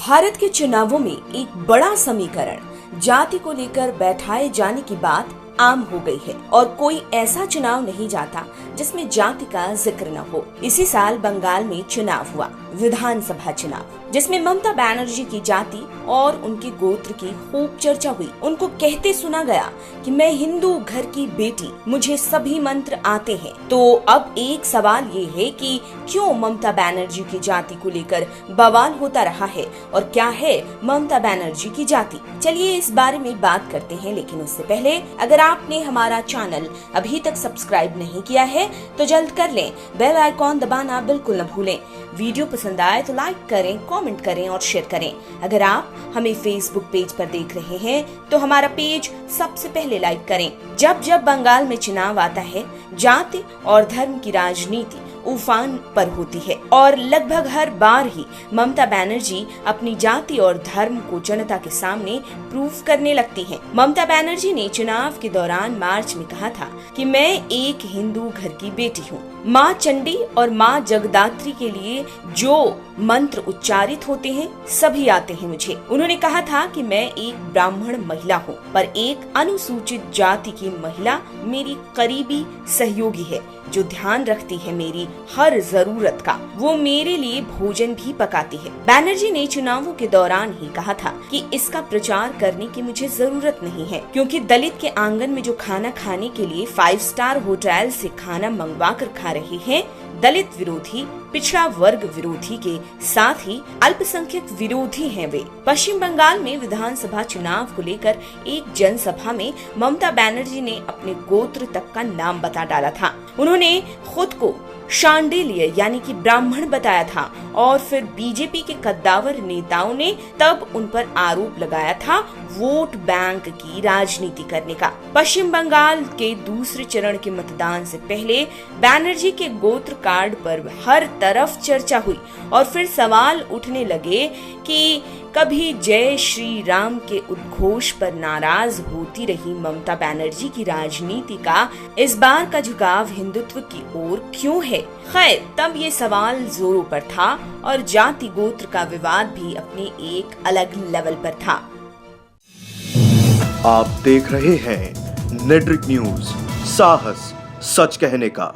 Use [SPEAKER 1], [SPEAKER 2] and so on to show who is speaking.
[SPEAKER 1] भारत के चुनावों में एक बड़ा समीकरण जाति को लेकर बैठाए जाने की बात आम हो गई है और कोई ऐसा चुनाव नहीं जाता जिसमें जाति का जिक्र न हो। इसी साल बंगाल में चुनाव हुआ, विधानसभा चुनाव, जिसमें ममता बनर्जी की जाति और उनके गोत्र की खूब चर्चा हुई। उनको कहते सुना गया कि मैं हिंदू घर की बेटी, मुझे सभी मंत्र आते हैं। तो अब एक सवाल ये है कि क्यों ममता बनर्जी की जाति को लेकर बवाल होता रहा है और क्या है ममता बनर्जी की जाति। चलिए इस बारे में बात करते हैं, लेकिन उससे पहले अगर आपने हमारा चैनल अभी तक सब्सक्राइब नहीं किया है तो जल्द कर लें, बेल आइकॉन दबाना बिल्कुल न भूलें। वीडियो पसंद आए तो लाइक करें, कमेंट करें और शेयर करें। अगर आप हमें फेसबुक पेज पर देख रहे हैं तो हमारा पेज सबसे पहले लाइक करें। जब जब बंगाल में चुनाव आता है, जाति और धर्म की राजनीति उफान पर होती है और लगभग हर बार ही ममता बनर्जी अपनी जाति और धर्म को जनता के सामने प्रूफ करने लगती हैं। ममता बनर्जी ने चुनाव के दौरान मार्च में कहा था कि मैं एक हिंदू घर की बेटी हूँ। माँ चंडी और माँ जगदात्री के लिए जो मंत्र उच्चारित होते हैं सभी आते हैं मुझे। उन्होंने कहा था कि मैं एक ब्राह्मण महिला हूँ, पर एक अनुसूचित जाति की महिला मेरी करीबी सहयोगी है जो ध्यान रखती है मेरी हर जरूरत का। वो मेरे लिए भोजन भी पकाती है। बनर्जी ने चुनावों के दौरान ही कहा था कि इसका प्रचार करने की मुझे जरूरत नहीं है, क्योंकि दलित के आंगन में जो खाना खाने के लिए 5 स्टार होटल से खाना मंगवा कर खा रहे हैं, दलित विरोधी, पिछड़ा वर्ग विरोधी के साथ ही अल्पसंख्यक विरोधी हैं वे। पश्चिम बंगाल में विधानसभा चुनाव को लेकर एक जनसभा में ममता बनर्जी ने अपने गोत्र तक का नाम बता डाला था। उन्होंने खुद को शांडिल्य यानी कि ब्राह्मण बताया था और फिर बीजेपी के कद्दावर नेताओं ने तब उन पर आरोप लगाया था वोट बैंक की राजनीति करने का। पश्चिम बंगाल के दूसरे चरण के मतदान से पहले बनर्जी के गोत्र कार्ड पर हर तरफ चर्चा हुई और फिर सवाल उठने लगे कि कभी जय श्री राम के उद्घोष पर नाराज होती रही ममता बनर्जी की राजनीति का इस बार का झुकाव हिंदुत्व की ओर क्यों है। खैर, तब ये सवाल जोरों पर था और जाति गोत्र का विवाद भी अपने एक अलग लेवल पर था।
[SPEAKER 2] आप देख रहे हैं नेट्रिक न्यूज, साहस सच कहने का।